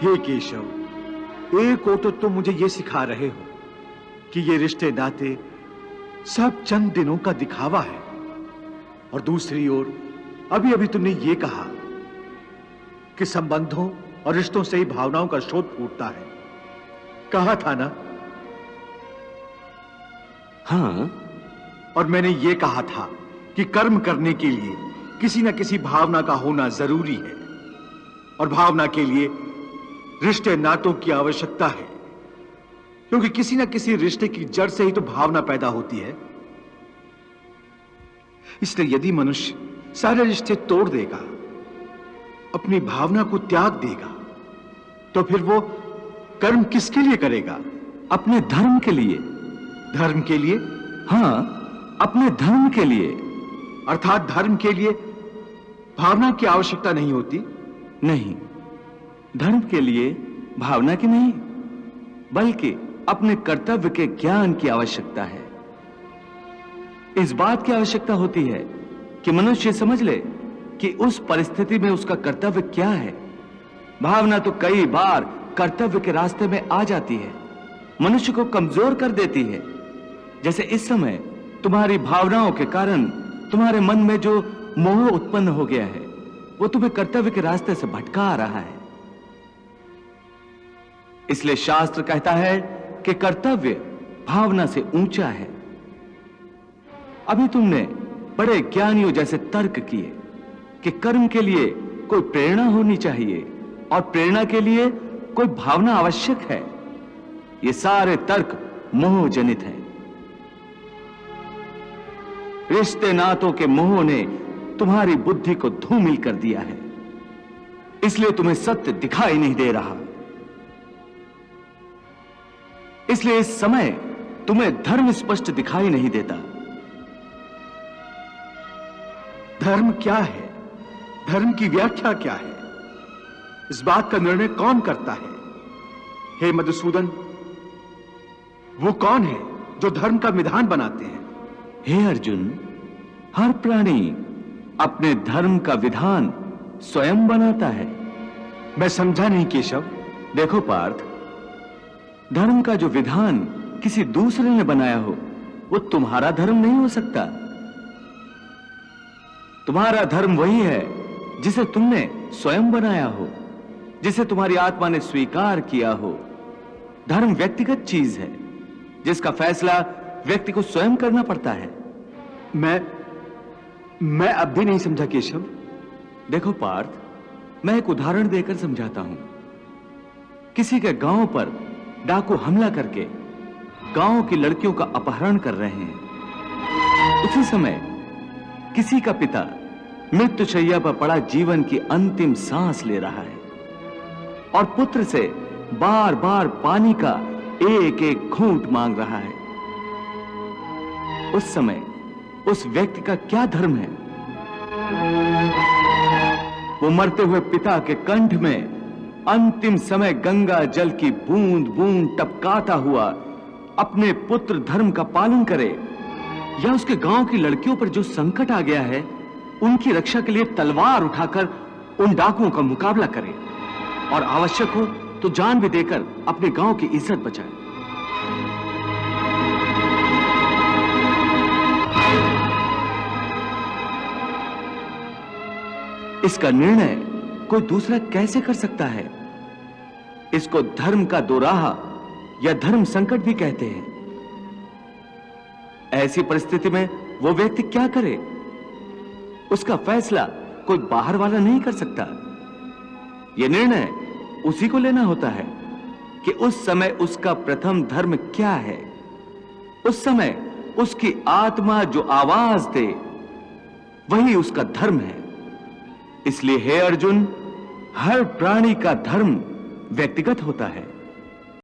हे केशव, एक ओर तो तुम मुझे ये सिखा रहे हो कि ये रिश्ते नाते सब चंद दिनों का दिखावा है, और दूसरी ओर अभी अभी तुमने ये कहा कि संबंधों और रिश्तों से ही भावनाओं का स्रोत फूटता है। कहा था ना? हाँ। और मैंने ये कहा था कि कर्म करने के लिए किसी न किसी भावना का होना जरूरी है, और भावना के लिए रिश्ते नातों की आवश्यकता है, क्योंकि किसी न किसी रिश्ते की जड़ से ही तो भावना पैदा होती है। इसलिए यदि मनुष्य सारे रिश्ते तोड़ देगा, अपनी भावना को त्याग देगा, तो फिर वो कर्म किसके लिए करेगा? अपने धर्म के लिए। धर्म के लिए? हाँ, अपने धर्म के लिए। अर्थात धर्म के लिए भावना की आवश्यकता नहीं होती? नहीं, धर्म के लिए भावना की नहीं, बल्कि अपने कर्तव्य के ज्ञान की आवश्यकता है। इस बात की आवश्यकता होती है कि मनुष्य समझ ले कि उस परिस्थिति में उसका कर्तव्य क्या है। भावना तो कई बार कर्तव्य के रास्ते में आ जाती है, मनुष्य को कमजोर कर देती है। जैसे इस समय तुम्हारी भावनाओं के कारण तुम्हारे मन में जो मोह उत्पन्न हो गया है, वो तुम्हें कर्तव्य के रास्ते से भटका रहा है। इसलिए शास्त्र कहता है कि कर्तव्य भावना से ऊंचा है। अभी तुमने बड़े ज्ञानियों जैसे तर्क किए कि कर्म के लिए कोई प्रेरणा होनी चाहिए और प्रेरणा के लिए कोई भावना आवश्यक है। ये सारे तर्क मोहजनित हैं। रिश्ते नातों के मोह ने तुम्हारी बुद्धि को धूमिल कर दिया है, इसलिए तुम्हें सत्य दिखाई नहीं दे रहा। इसलिए इस समय तुम्हें धर्म स्पष्ट दिखाई नहीं देता। धर्म क्या है? धर्म की व्याख्या क्या है? इस बात का निर्णय कौन करता है? हे मधुसूदन, वो कौन है जो धर्म का विधान बनाते हैं? हे अर्जुन, हर प्राणी अपने धर्म का विधान स्वयं बनाता है। मैं समझा नहीं केशव। देखो पार्थ, धर्म का जो विधान किसी दूसरे ने बनाया हो, वो तुम्हारा धर्म नहीं हो सकता। तुम्हारा धर्म वही है जिसे तुमने स्वयं बनाया हो, जिसे तुम्हारी आत्मा ने स्वीकार किया हो। धर्म व्यक्तिगत चीज है, जिसका फैसला व्यक्ति को स्वयं करना पड़ता है। मैं अब भी नहीं समझा केशव। देखो पार्थ, मैं एक उदाहरण देकर समझाता हूं। किसी के गांव पर डाकू हमला करके गांव की लड़कियों का अपहरण कर रहे हैं। उसी समय किसी का पिता मृत्युशैया पर पड़ा जीवन की अंतिम सांस ले रहा है और पुत्र से बार बार पानी का एक एक घूंट मांग रहा है। उस समय उस व्यक्ति का क्या धर्म है? वो मरते हुए पिता के कंठ में अंतिम समय गंगा जल की बूंद बूंद टपकाता हुआ अपने पुत्र धर्म का पालन करे, या उसके गांव की लड़कियों पर जो संकट आ गया है उनकी रक्षा के लिए तलवार उठाकर उन डाकुओं का मुकाबला करे और आवश्यक हो तो जान भी देकर अपने गांव की इज्जत बचाए। इसका निर्णय कोई दूसरा कैसे कर सकता है? इसको धर्म का दोराहा या धर्म संकट भी कहते हैं। ऐसी परिस्थिति में वो व्यक्ति क्या करे? उसका फैसला कोई बाहर वाला नहीं कर सकता। यह निर्णय उसी को लेना होता है कि उस समय उसका प्रथम धर्म क्या है। उस समय उसकी आत्मा जो आवाज दे वही उसका धर्म है। इसलिए हे अर्जुन, हर प्राणी का धर्म व्यक्तिगत होता है।